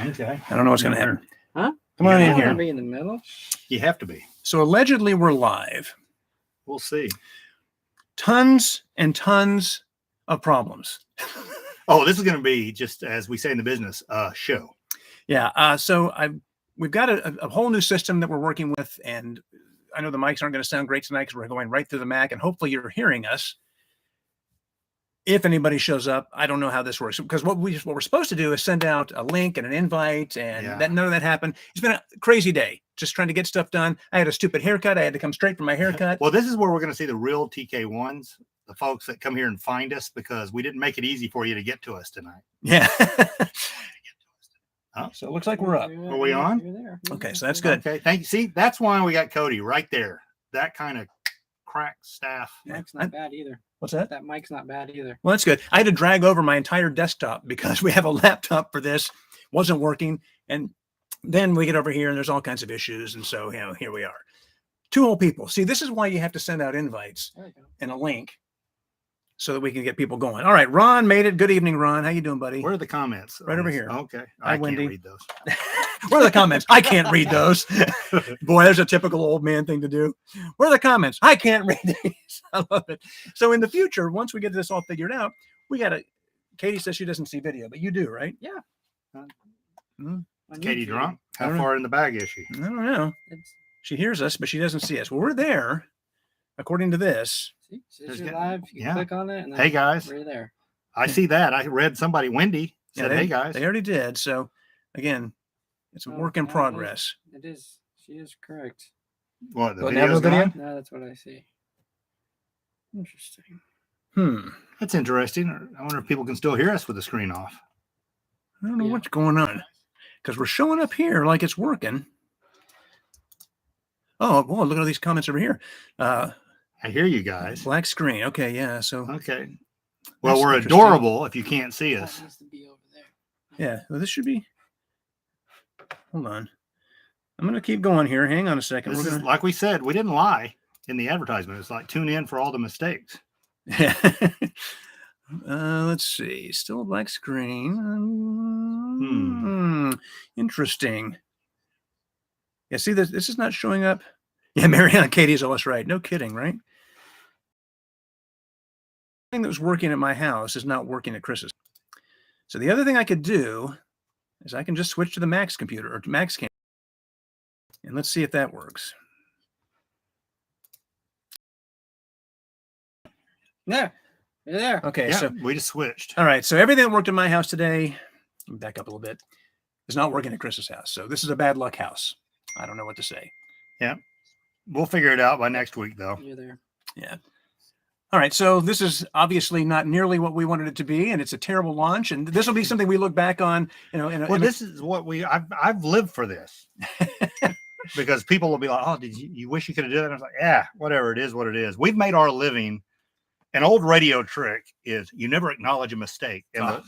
Okay. I don't know what's going to happen. Huh? Come on in I'm here. gonna be in the middle. You have to be. So allegedly we're live. We'll see. Tons and tons of problems. Oh, this is going to be, just as we say in the business, show. Yeah. So we've got a whole new system that we're working with, and I know the mics aren't going to sound great tonight because we're going right through the Mac, and hopefully you're hearing us. If anybody shows up, I don't know how this works, because what we're supposed to do is send out a link and an invite, and none of that happened. It's been a crazy day, just trying to get stuff done. I had a stupid haircut. I had to come straight from my haircut. Well, this is where we're going to see the real TK1s, the folks that come here and find us, because we didn't make it easy for you to get to us tonight. Yeah. Huh? So it looks like we're up. Are we on? You're there. Okay, so that's good. Okay, thank you. See, that's why we got Cody right there. That kind of crack staff. Mic's not bad either. What's that? That mic's not bad either. Well, that's good. I had to drag over my entire desktop because we have a laptop for this. Wasn't working. And then we get over here and there's all kinds of issues. And so, here we are. Two whole people. See, this is why you have to send out invites and a link so that we can get people going. All right, Ron made it. Good evening, Ron. How you doing, buddy? Where are the comments? Right over here. Okay. Hi, I Wendy. can't read those. Where are the comments? I can't read those. Boy, there's a typical old man thing to do. Where are the comments? I can't read these. I love it. So in the future, once we get this all figured out, we got to, Katie says she doesn't see video, but you do, right? Yeah. Katie drunk? How far in the bag is she? I don't know. She hears us, but she doesn't see us. Well, we're there, according to this. See, since you're live, you can click on it. And then hey, guys. we're there. I see that. I read somebody, Wendy, said, hey, guys. They already did. So, again, it's a work in progress. It is. She is correct. What, the video's video? No, that's what I see. Interesting. That's interesting. I wonder if people can still hear us with the screen off. I don't know what's going on, because we're showing up here like it's working. Oh, boy, look at all these comments over here. I hear you guys. Black screen. Okay, yeah. So okay. Well, we're adorable if you can't see us. Yeah, well, this should be. Hold on. I'm going to keep going here. Hang on a second. This is, like we said, we didn't lie in the advertisement. It's like, tune in for all the mistakes. Let's see. Still a black screen. Interesting. Yeah, see, this is not showing up. Yeah, Marianne Katie's always right. No kidding, right? The thing that was working at my house is not working at Kris's. So the other thing I could do is I can just switch to the Mac's computer or to Mac's camera. And let's see if that works. Yeah, you're there. Okay, yeah, so we just switched. All right, so everything that worked in my house today, let me back up a little bit, is not working at Kris's house. So this is a bad luck house. I don't know what to say. Yeah, we'll figure it out by next week, though. You're there. Yeah. All right, so this is obviously not nearly what we wanted it to be, and it's a terrible launch. And this will be something we look back on, this is what I've lived for this. Because people will be like, "Oh, did you wish you could have done it?" I was like, "Yeah, whatever. It is what it is." We've made our living. An old radio trick is you never acknowledge a mistake. And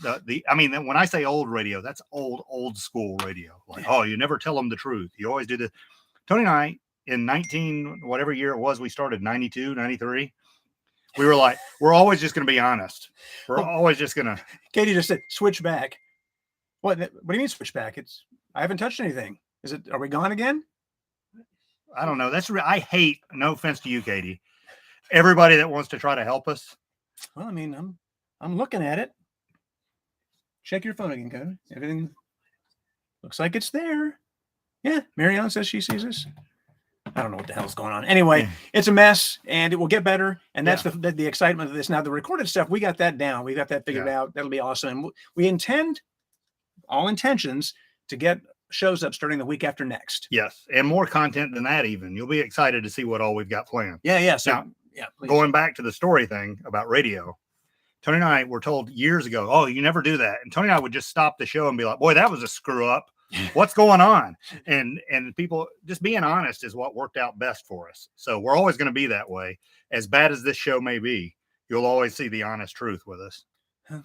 I mean, when I say old radio, that's old school radio. Like, you never tell them the truth. You always do this. Tony and I, in whatever year it was, we started 92, 93. We were like, we're always just going to be honest. We're always just going to. Katie just said, switch back. What do you mean switch back? I haven't touched anything. Are we gone again? I don't know. I hate, no offense to you, Katie, everybody that wants to try to help us. Well, I mean, I'm looking at it. Check your phone again, Cody. Everything looks like it's there. Yeah, Marianne says she sees us. I don't know what the hell's going on. Anyway, it's a mess, and it will get better. And that's the excitement of this. Now, the recorded stuff, we got that down. We got that figured out. That'll be awesome. And we intend, all intentions, to get shows up starting the week after next. Yes, and more content than that even. You'll be excited to see what all we've got planned. Yeah. So, now, please. Going back to the story thing about radio, Tony and I were told years ago, "Oh, you never do that." And Tony and I would just stop the show and be like, "Boy, that was a screw up. What's going on?" And people just being honest is what worked out best for us. So we're always going to be that way. As bad as this show may be, you'll always see the honest truth with us.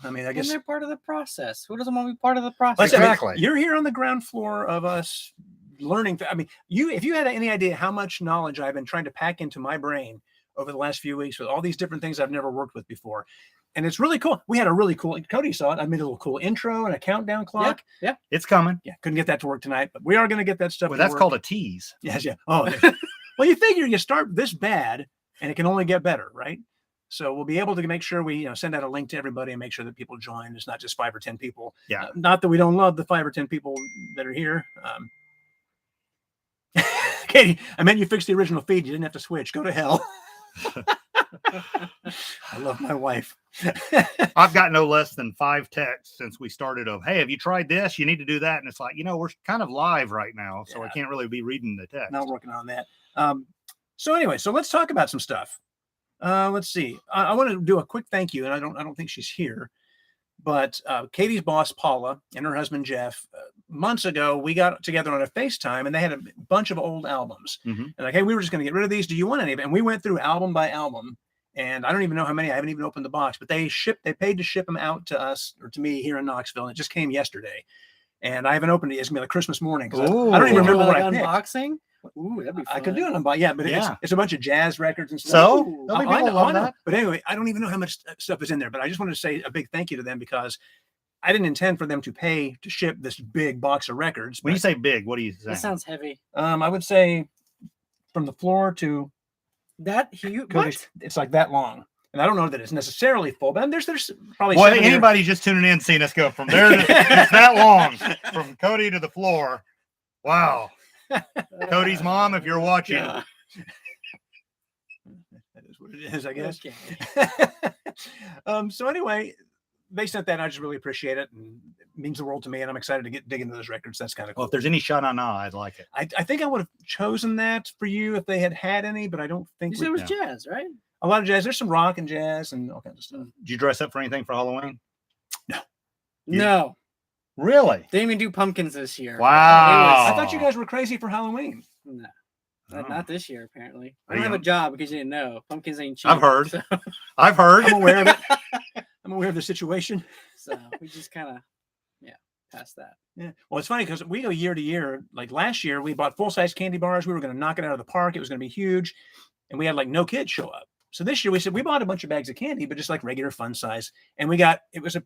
I mean, I guess they're part of the process. Who doesn't want to be part of the process? Exactly. I mean, you're here on the ground floor of us learning. I mean, if you had any idea how much knowledge I've been trying to pack into my brain over the last few weeks with all these different things I've never worked with before, and it's really cool. We had a really cool. Cody saw it. I made a little cool intro and a countdown clock. Yeah. It's coming. Yeah, couldn't get that to work tonight, but we are going to get that stuff. Well, to that's work. called a tease. Yes, yeah. Oh, well, you figure you start this bad, and it can only get better, right? So we'll be able to make sure we send out a link to everybody and make sure that people join. It's not just 5 or 10 people. Yeah. Not that we don't love the 5 or 10 people that are here. Katie, I meant you fixed the original feed. You didn't have to switch. Go to hell. I love my wife. I've got no less than 5 texts since we started of, hey, have you tried this? You need to do that. And it's like, we're kind of live right now, so I can't really be reading the text. Not working on that. So anyway, let's talk about some stuff. Let's see. I want to do a quick thank you, and I don't think she's here, but Katie's boss Paula and her husband Jeff. Months ago, we got together on a FaceTime, and they had a bunch of old albums. Mm-hmm. And like, hey, we were just going to get rid of these. Do you want any of it? And we went through album by album, and I don't even know how many. I haven't even opened the box, but they paid to ship them out to us or to me here in Knoxville. And it just came yesterday, and I haven't opened it. It's gonna be like Christmas morning. I don't even remember what I picked. Unboxing. Ooh, that'd be fun. I could do an unboxing, yeah, but it's a bunch of jazz records and stuff. So, Ooh. I know. But anyway, I don't even know how much stuff is in there. But I just wanted to say a big thank you to them because I didn't intend for them to pay to ship this big box of records. When you say big, what do you say? That sounds heavy. I would say from the floor to that huge. It's like that long. And I don't know that it's necessarily full, but there's probably. Well, anybody just tuning in, seeing us go from there to it's that long from Cody to the floor. Wow. Cody's mom, if you're watching. Yeah. That is what it is, I guess. Okay. So anyway, they sent that. And I just really appreciate it, and it means the world to me. And I'm excited to dig into those records. That's kind of cool. Well, if there's any Sha-Na-Na, I'd like it. I think I would have chosen that for you if they had any, but I don't think You said it was jazz, right? A lot of jazz. There's some rock and jazz and all kinds of stuff. Did you dress up for anything for Halloween? No. Really? Didn't even do pumpkins this year. Wow. I thought you guys were crazy for Halloween. No. Oh. Not this year, apparently. I Are don't you- have a job because you didn't know. Pumpkins ain't cheap. I've heard. So, I've heard. I'm aware of it. I'm aware of the situation. so we just kind of, past that. Yeah. Well, it's funny because we go year to year. Like last year, we bought full-size candy bars. We were going to knock it out of the park. It was going to be huge. And we had like no kids show up. So this year we said, we bought a bunch of bags of candy, but just like regular fun size. And it was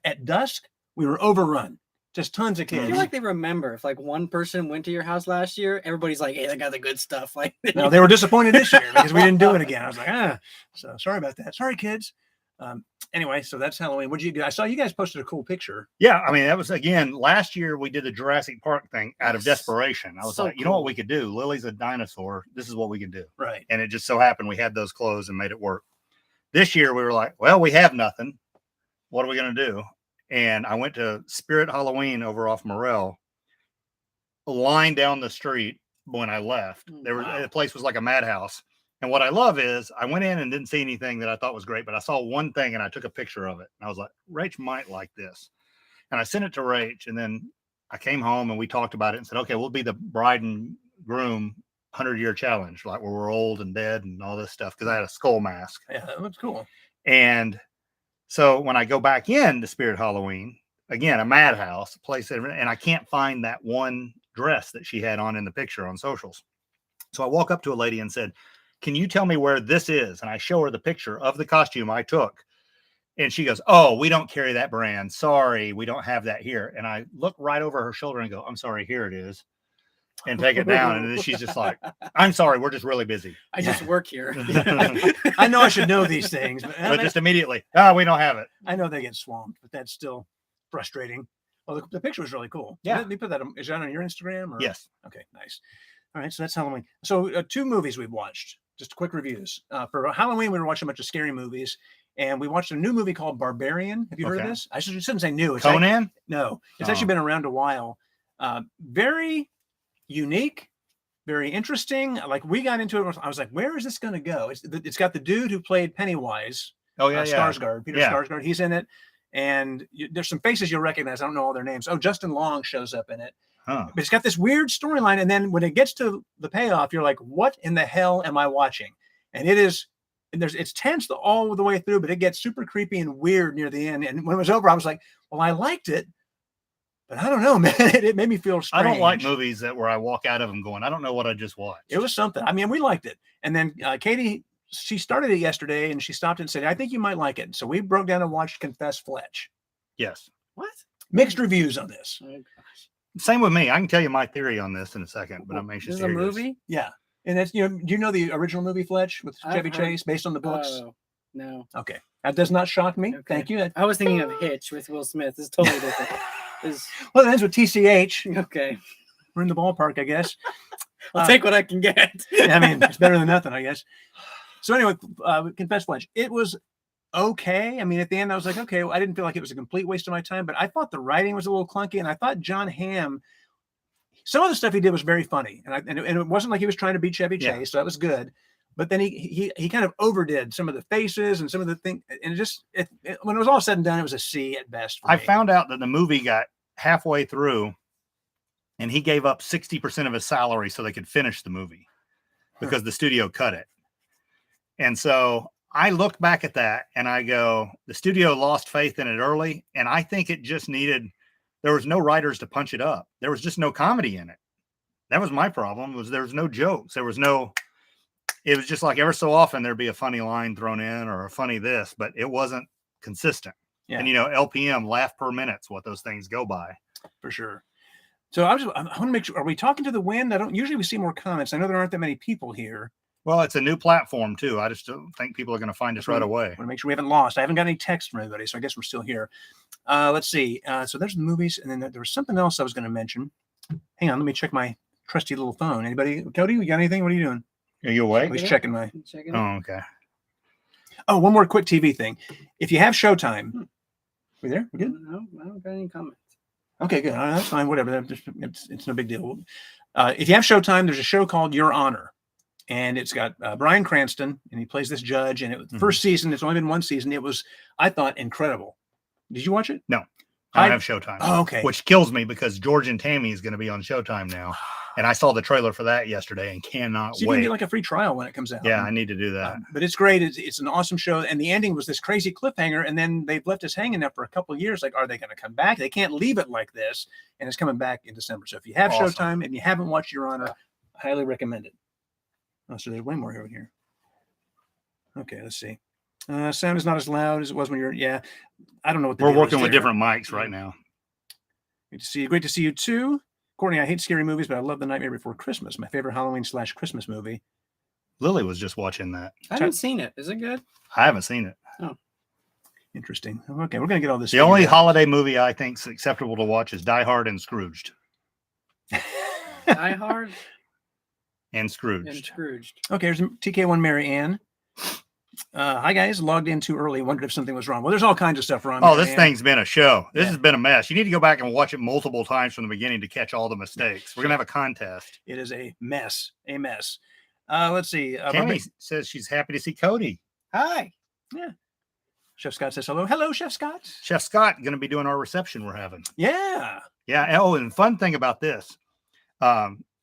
at dusk, we were overrun. Just tons of I kids. feel like they remember if like one person went to your house last year, everybody's like, hey, they got the good stuff. Like, No, they were disappointed this year because we didn't do it again. I was like, so sorry about that. Sorry, kids. Anyway, so that's Halloween. What did you do? I saw you guys posted a cool picture. Yeah, I mean, that was, again, last year we did the Jurassic Park thing out of Yes. desperation. I was So like, you know what cool. we could do? Lily's a dinosaur. This is what we can do. Right. And it just so happened we had those clothes and made it work. This year we were like, well, we have nothing. What are we going to do? And I went to Spirit Halloween over off Morel, a line down the street when I left. Wow. The place was like a madhouse. And what I love is I went in and didn't see anything that I thought was great, but I saw one thing and I took a picture of it. And I was like, Rach might like this. And I sent it to Rach. And then I came home and we talked about it and said, okay, we'll be the bride and groom 100-year challenge, like where we're old and dead and all this stuff. Cause I had a skull mask. Yeah, that looks cool. And so when I go back in to Spirit Halloween, again, a madhouse, a place, and I can't find that one dress that she had on in the picture on socials. So I walk up to a lady and said, can you tell me where this is? And I show her the picture of the costume I took. And she goes, oh, we don't carry that brand. Sorry, we don't have that here. And I look right over her shoulder and go, I'm sorry, here it is. And take it down. And then she's just like, I'm sorry, we're just really busy. I just work here. I know I should know these things, But just immediately, we don't have it. I know they get swamped, but that's still frustrating. Well, the picture was really cool. Yeah. Let me put that. Is that on your Instagram? Or? Yes. Okay, nice. All right, so that's Halloween. So 2 movies we've watched. Just quick reviews. For Halloween, we were watching a bunch of scary movies, and we watched a new movie called Barbarian. Have you heard of Okay. this? I shouldn't say new. It's Conan? no, it's Oh. actually been around a while. Very unique, very interesting. Like we got into it. I was like, where is this going to go? It's got the dude who played Pennywise, Oh, yeah, yeah. Skarsgård, Peter Yeah. Skarsgård. He's in it. And there's some faces you'll recognize. I don't know all their names. Oh, Justin Long shows up in it. Huh. But it's got this weird storyline. And then when it gets to the payoff, you're like, what in the hell am I watching? And it's tense all the way through, but it gets super creepy and weird near the end. And when it was over, I was like, well, I liked it, but I don't know, man. It made me feel strange. I don't like movies where I walk out of them going, I don't know what I just watched. It was something. I mean, we liked it. And then Katie she started it yesterday, and she stopped and said, "I think you might like it." So we broke down and watched Confess Fletch. Yes. What? Mixed reviews on this. Oh, gosh. Same with me. I can tell you my theory on this in a second, but I'm anxious This is to a hear yours. movie? Yeah, and that's do you know the original movie Fletch with I've Chevy heard- Chase based on the books? Oh, no. Okay, that does not shock me. Okay. Thank you. I was thinking of Hitch with Will Smith. It's totally different. Well, it ends with TCH. Okay. We're in the ballpark, I guess. I'll take what I can get. I mean, it's better than nothing, I guess. So anyway, Confess Fletch. It was okay. I mean, at the end, I was like, okay, I didn't feel like it was a complete waste of my time, but I thought the writing was a little clunky, and I thought John Hamm, some of the stuff he did was very funny, and it wasn't like he was trying to beat Chevy Chase, Yeah. so that was good. But then he kind of overdid some of the faces and some of the things, and when it was all said and done, it was a C at best. For I me. found out that the movie got halfway through and he gave up 60% of his salary so they could finish the movie because the studio cut it. And so I look back at that and I go, the studio lost faith in it early. And I think it just needed, there was no writers to punch it up. There was just no comedy in it. That was my problem, was there was no jokes. It was just like every so often there'd be a funny line thrown in or a funny this, but it wasn't consistent. Yeah. And, LPM, laugh per minute's what those things go by. For sure. So I want to make sure, are we talking to the wind? Usually we see more comments. I know there aren't that many people here. Well, it's a new platform too. I just don't think people are going to find us right away. I want to make sure we haven't lost. I haven't got any text from anybody, so I guess we're still here. Let's see. So there's the movies, and then there was something else I was going to mention. Hang on, let me check my trusty little phone. Anybody? Cody, you got anything? What are you doing? Are you awake? He's checking my. Checking it. Oh, okay. Oh, one more quick TV thing. If you have Showtime, we there? We good? No, I don't got any comments. Okay, good. All right, that's fine. Whatever. It's no big deal. If you have Showtime, there's a show called Your Honor. And it's got Bryan Cranston, and he plays this judge. And it was first season. It's only been one season. It was, I thought, incredible. Did you watch it? No, I have Showtime. Oh, okay. Which kills me because George and Tammy is going to be on Showtime now, and I saw the trailer for that yesterday and cannot So you can wait. get like a free trial when it comes out. Yeah, I need to do that. But it's great. It's an awesome show. And the ending was this crazy cliffhanger. And then they've left us hanging there for a couple of years. Like, are they going to come back? They can't leave it like this. And it's coming back in December. So if you have Awesome. Showtime and you haven't watched Your Honor, I highly recommend it. Oh, so there's way more over here. Okay, let's see. Sound is not as loud as it was when you're. Yeah, I don't know what the We're deal is working with there. different mics right now. Great to see you. Great to see you too, Courtney. I hate scary movies, but I love The Nightmare Before Christmas. My favorite Halloween/Christmas movie. Lily was just watching that. I haven't seen it. Is it good? I haven't seen it. Interesting. Okay, we're gonna get all this. The only figured out. holiday movie I think is acceptable to watch is Die Hard and Scrooged. Die Hard And Scrooged. and Scrooged. Okay, here's TK1 Mary Ann. Hi guys, logged in too early. Wondered if something was wrong. Well, there's all kinds of stuff wrong. Oh, Mary this Ann. thing's been a show. This Yeah. has been a mess. You need to go back and watch it multiple times from the beginning to catch all the mistakes. We're going to have a contest. It is a mess. A mess. Let's see. Tammy says she's happy to see Cody. Hi. Chef Scott says hello. Hello, Chef Scott. Chef Scott going to be doing our reception we're having. Yeah. Yeah. Oh, and fun thing about this.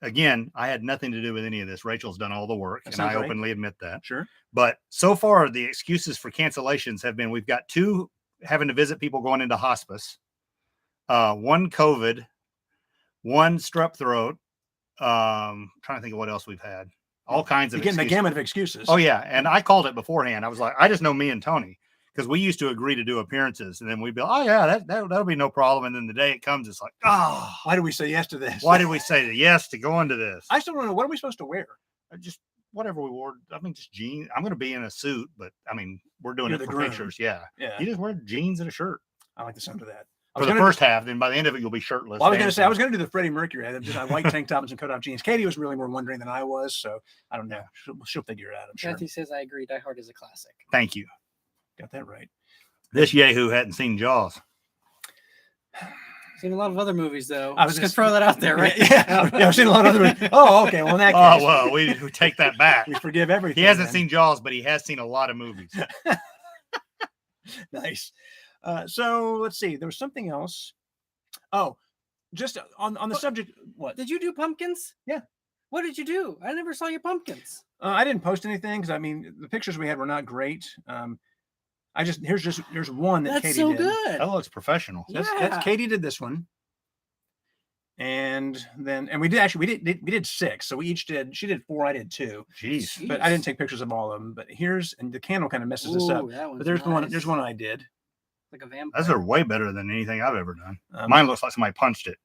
Again, I had nothing to do with any of this. Rachel's done all the work, That and I sounds right. openly admit that. Sure. But so far, the excuses for cancellations have been we've got 2 having to visit people going into hospice, 1 COVID, 1 strep throat. Trying to think of what else we've had. All kinds of You're getting the excuses. gamut of excuses. Oh, yeah. And I called it beforehand. I was like, I just know me and Tony because we used to agree to do appearances. And then we'd be like, oh, yeah, that'll be no problem. And then the day it comes, it's like, oh, Why did we say yes to this? why did we say yes to go into this? I still don't know. What are we supposed to wear? Just whatever we wore. I mean, just jeans. I'm going to be in a suit, but I mean, we're doing You're it the for groom. pictures. Yeah. Yeah. You just wear jeans and a shirt I like the sound of that. for the first half. Then by the end of it, you'll be shirtless. Well, I was going to say, I was dancing. going to do the Freddie Mercury. I had just a white tank top and some cut-off jeans. Katie was really more wondering than I was. So I don't know. She'll figure it out, I'm sure. Kathy says I agree. Die Hard is a classic. Thank you. Got that right. This Yahoo hadn't seen Jaws. Seen a lot of other movies though. I was Just gonna just- throw that out there, right? Yeah, I've seen a lot of other. Oh, okay. Well, in that Oh, case, well, we take that back. we forgive everything. He hasn't then. seen Jaws, but he has seen a lot of movies. Nice. So let's see. There was something else. Oh, just on the subject. What? Did you do pumpkins? Yeah. What did you do? I never saw your pumpkins. I didn't post anything because I mean the pictures we had were not great. Here's one that That's Katie so did. good. That looks professional. Yeah. That's Katie did this one. And we did 6. So she did 4, I did 2. Jeez. But I didn't take pictures of all of them. But and the candle kind of messes this up. But there's one I did. Like a vampire. Those are way better than anything I've ever done. Mine looks like somebody punched it.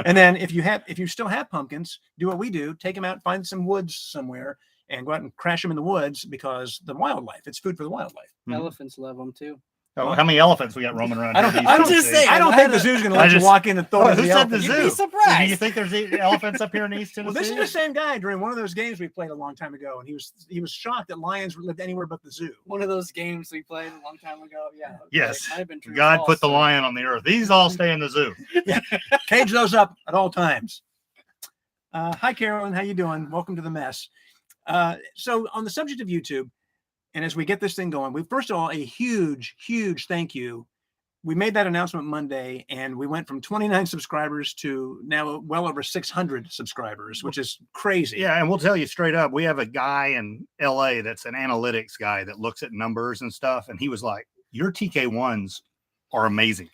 And then if you still have pumpkins, do what we do, take them out, find some woods somewhere, and go out and crash them in the woods, because the wildlife, it's food for the wildlife. Elephants love them too. Oh, how many elephants we got roaming around? I don't think the zoo's going to let you walk in and throw who said the zoo? You'd be surprised. Do you think there's elephants up here in East Tennessee? Well, this is the same guy during one of those games we played a long time ago, and he was shocked that lions lived anywhere but the zoo. One of those games we played a long time ago. Yeah. Yes. Might have been true God false, put the lion on the earth. These all stay in the zoo. Yeah. Cage those up at all times. Hi, Carolyn. How you doing? Welcome to the mess. So on the subject of YouTube, and as we get this thing going, first of all, a huge, huge thank you. We made that announcement Monday, and we went from 29 subscribers to now well over 600 subscribers, which is crazy. Yeah, and we'll tell you straight up, we have a guy in LA that's an analytics guy that looks at numbers and stuff, and he was like, "Your TK1s are amazing."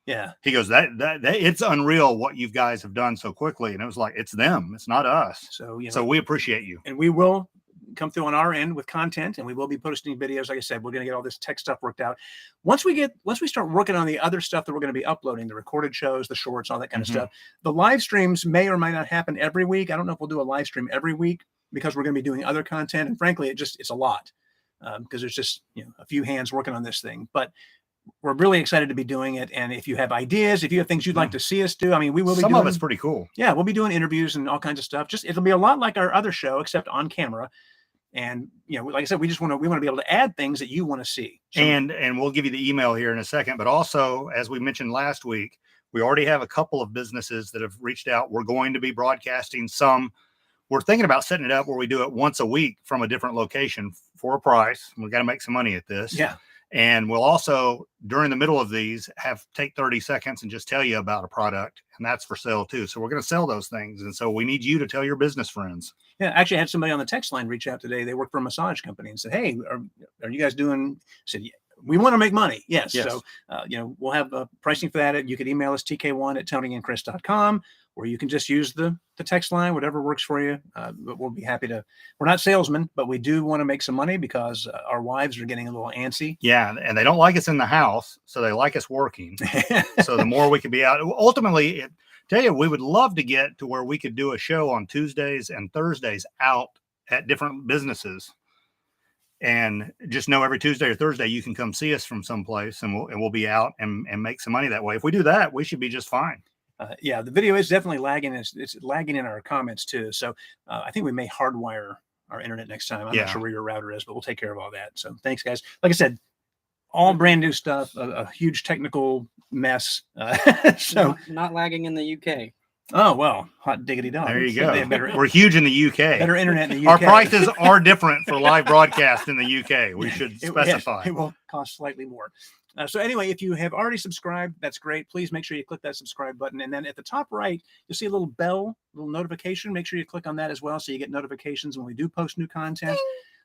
Yeah. He goes, that it's unreal what you guys have done so quickly. And it was like, it's them, it's not us. So, so we appreciate you. And we will come through on our end with content, and we will be posting videos. Like I said, we're going to get all this tech stuff worked out. Once we start working on the other stuff that we're going to be uploading, the recorded shows, the shorts, all that kind of stuff, the live streams may or may not happen every week. I don't know if we'll do a live stream every week, because we're going to be doing other content. And frankly, it's a lot, because there's just a few hands working on this thing. But we're really excited to be doing it. And if you have ideas, if you have things you'd like to see us do, I mean, we will be some of it's pretty cool. Yeah, we'll be doing interviews and all kinds of stuff. It'll be a lot like our other show, except on camera. And like I said, we want to be able to add things that you want to see. So, and we'll give you the email here in a second. But also, as we mentioned last week, we already have a couple of businesses that have reached out. We're going to be broadcasting some. We're thinking about setting it up where we do it once a week from a different location for a price. We've got to make some money at this. Yeah. And we'll also, during the middle of these, take 30 seconds and just tell you about a product, and that's for sale too. So we're going to sell those things. And so we need you to tell your business friends. Yeah. Actually, I had somebody on the text line reach out today. They work for a massage company and said, "Hey, are you guys doing?" I said, "Yeah, we want to make money." Yes. So, we'll have pricing for that. You could email us tk1@tonyandkris.com, or you can just use the text line, whatever works for you. But we'll be happy to. We're not salesmen, but we do want to make some money, because our wives are getting a little antsy. Yeah, and they don't like us in the house, so they like us working. So the more we can be out, ultimately, we would love to get to where we could do a show on Tuesdays and Thursdays out at different businesses, and just know every Tuesday or Thursday you can come see us from someplace, and we'll be out and make some money that way. If we do that, we should be just fine. Yeah, the video is definitely lagging. It's lagging in our comments too. So I think we may hardwire our internet next time. I'm not sure where your router is, but we'll take care of all that. So thanks, guys. Like I said, all brand new stuff, a huge technical mess. So not lagging in the UK. Oh, well, hot diggity dog. There you go. We're huge in the UK. Better internet in the UK. Our prices are different for live broadcast in the UK. We should specify. It will cost slightly more. So anyway, if you have already subscribed, that's great. Please make sure you click that subscribe button. And then at the top right, you'll see a little bell, little notification. Make sure you click on that as well, so you get notifications when we do post new content.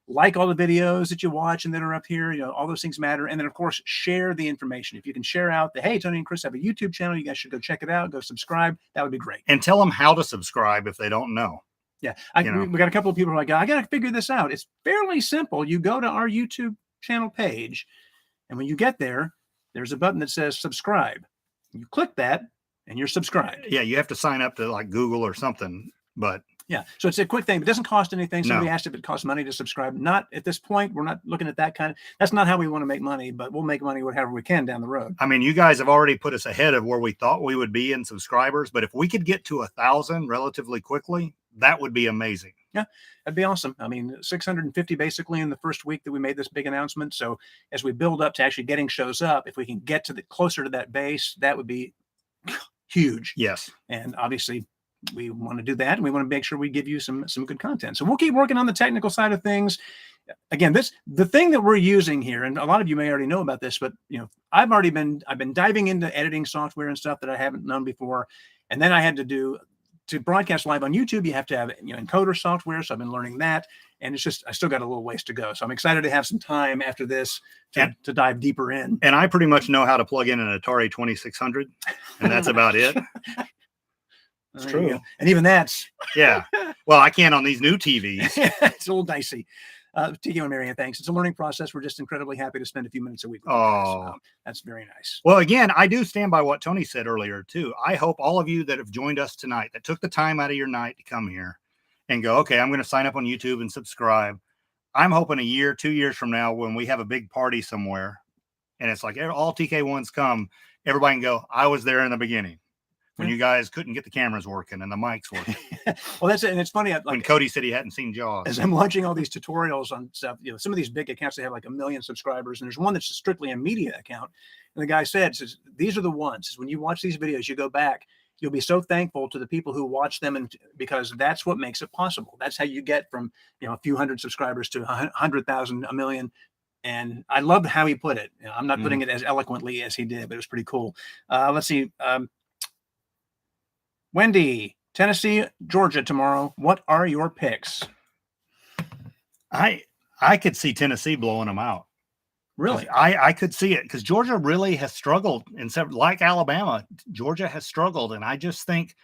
Like all the videos that you watch and that are up here, all those things matter. And then, of course, share the information. If you can share out that, hey, Tony and Kris have a YouTube channel, you guys should go check it out, go subscribe. That would be great. And tell them how to subscribe if they don't know. Yeah. We got a couple of people who are like, I got to figure this out. It's fairly simple. You go to our YouTube channel page, and when you get there, there's a button that says subscribe. You click that, and you're subscribed. Yeah, you have to sign up to like Google or something, but yeah, so it's a quick thing. It doesn't cost anything. Somebody No. asked if it costs money to subscribe. Not at this point. We're not looking at that kind of. That's not how we want to make money, but we'll make money however we can down the road. I mean, you guys have already put us ahead of where we thought we would be in subscribers, but if we could get to 1,000 relatively quickly, that would be amazing. Yeah, that'd be awesome. I mean, 650 basically in the first week that we made this big announcement. So as we build up to actually getting shows up, if we can get to closer to that base, that would be huge. Yes. And obviously we want to do that, and we want to make sure we give you some good content. So we'll keep working on the technical side of things. Again, the thing that we're using here, and a lot of you may already know about this, but I've been diving into editing software and stuff that I haven't known before. And then I had to do to broadcast live on YouTube, you have to have encoder software. So I've been learning that, and it's just I still got a little ways to go. So I'm excited to have some time after this to dive deeper in. And I pretty much know how to plug in an Atari 2600, and that's about it. It's true. And even that's yeah. Well, I can't on these new TVs. it's a little dicey. TK and Marianne, thanks. It's a learning process. We're just incredibly happy to spend a few minutes a week with you guys. That's very nice. Well, again, I do stand by what Tony said earlier, too. I hope all of you that have joined us tonight, that took the time out of your night to come here and go, okay, I'm going to sign up on YouTube and subscribe. I'm hoping a year, 2 years from now, when we have a big party somewhere and it's like all TK1s come, everybody can go, I was there in the beginning. When you guys couldn't get the cameras working and the mics working. Well, that's it. And it's funny. When Cody said he hadn't seen Jaws. As I'm watching all these tutorials on stuff, some of these big accounts, they have like 1 million subscribers. And there's one that's strictly a media account. And the guy says, these are the ones. When you watch these videos, you go back, you'll be so thankful to the people who watch them. And because that's what makes it possible. That's how you get from, a few hundred subscribers to 100,000, 1 million. And I loved how he put it. I'm not putting it as eloquently as he did, but it was pretty cool. Let's see. Wendy, Tennessee, Georgia tomorrow. What are your picks? I could see Tennessee blowing them out. Really? I could see it because Georgia really has struggled like Alabama. Georgia has struggled. And I just think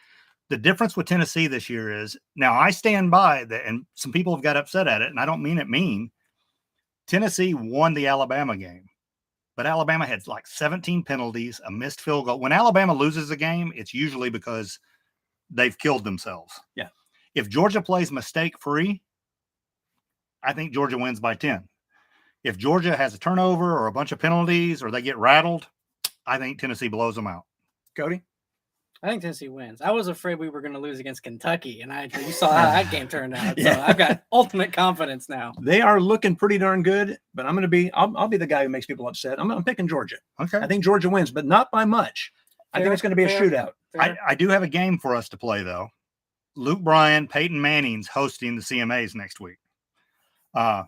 the difference with Tennessee this year is now I stand by that. And some people have got upset at it. And I don't mean it mean. Tennessee won the Alabama game. But Alabama had like 17 penalties, a missed field goal. When Alabama loses a game, it's usually because they've killed themselves. Yeah. If Georgia plays mistake-free, I think Georgia wins by 10. If Georgia has a turnover or a bunch of penalties or they get rattled, I think Tennessee blows them out. Cody? I think Tennessee wins. I was afraid we were going to lose against Kentucky, and you saw how that game turned out. So I've got ultimate confidence now. They are looking pretty darn good, but I'll be the guy who makes people upset. I'm picking Georgia. Okay. I think Georgia wins, but not by much. I think it's going to be a shootout. I do have a game for us to play, though. Luke Bryan, Peyton Manning's hosting the CMAs next week.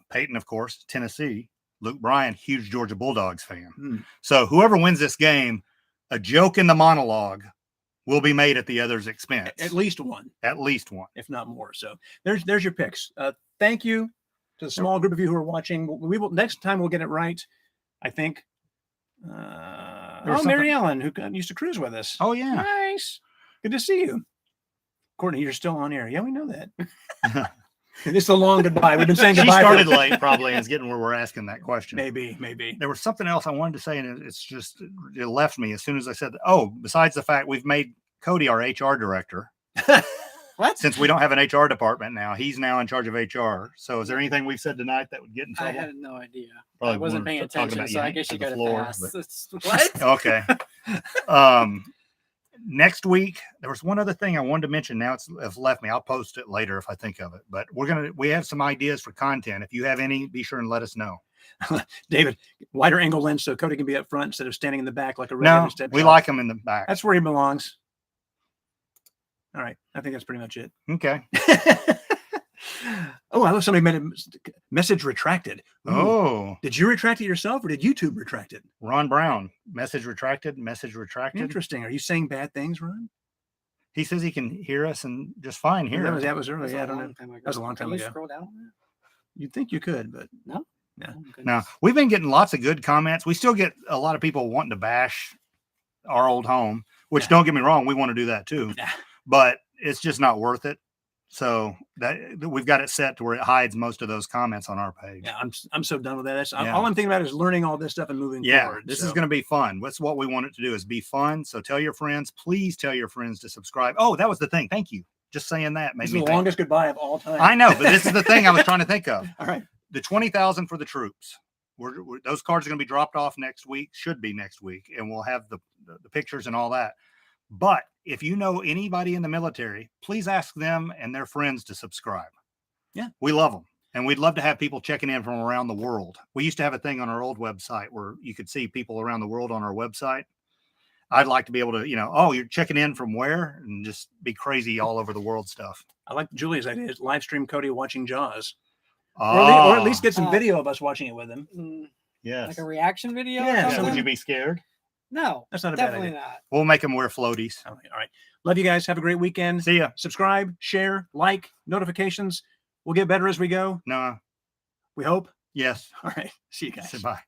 Peyton, of course, Tennessee. Luke Bryan, huge Georgia Bulldogs fan. So whoever wins this game, a joke in the monologue will be made at the other's expense. At least one. At least one. If not more. So there's your picks. Thank you to the small group of you who are watching. We will next time we'll get it right, I think. Mary Ellen, who used to cruise with us. Oh, yeah. Nice. Good to see you. Courtney, you're still on air. Yeah, we know that. It's a long goodbye. We've been saying goodbye. She started late, probably, and is getting where we're asking that question. Maybe. There was something else I wanted to say, and it left me as soon as I said, besides the fact we've made Cody our HR director. What? Since we don't have an HR department now, he's now in charge of HR. So is there anything we've said tonight that would get in trouble? I had no idea. Probably I wasn't paying attention, so I guess you got to pass. What? Okay. Next week, there was one other thing I wanted to mention. Now it's left me. I'll post it later if I think of it. But we have some ideas for content. If you have any, be sure and let us know. David, wider angle lens so Cody can be up front instead of standing in the back like a regular step. We like him in the back. That's where he belongs. All right. I think that's pretty much it. Okay. I love somebody made a message retracted. Ooh. Oh. Did you retract it yourself or did YouTube retract it? Ron Brown. Message retracted. Interesting. Are you saying bad things, Ron? He says he can hear us and just fine here. That was early. Yeah, I don't know. That was a long time ago. Scroll down. You'd think you could, but no. Now, we've been getting lots of good comments. We still get a lot of people wanting to bash our old home, which don't get me wrong, we want to do that too. Yeah. But it's just not worth it. So that we've got it set to where it hides most of those comments on our page. Yeah, I'm so done with that. All I'm thinking about is learning all this stuff and moving forward. This is going to be fun. That's what we want it to do, is be fun. So tell your friends, please tell your friends to subscribe. Oh, that was the thing. Thank you. Just saying that made me the longest goodbye of all time. I know, but this is the thing I was trying to think of. All right. The 20,000 for the troops. Those cards are going to be dropped off next week. Should be next week. And we'll have the pictures and all that. But if you know anybody in the military, please ask them and their friends to subscribe. Yeah. We love them. And we'd love to have people checking in from around the world. We used to have a thing on our old website where you could see people around the world on our website. I'd like to be able to, you're checking in from where, and just be crazy all over the world stuff. I like Julia's idea. Live stream Cody watching Jaws. Oh. Or at least get some video of us watching it with him. Yes. Like a reaction video? Yeah. Would you be scared? No, That's not a bad definitely idea. not. We'll make them wear floaties. All right. Love you guys. Have a great weekend. See ya. Subscribe, share, like, notifications. We'll get better as we go. No. We hope. Yes. All right. See you guys. Say bye.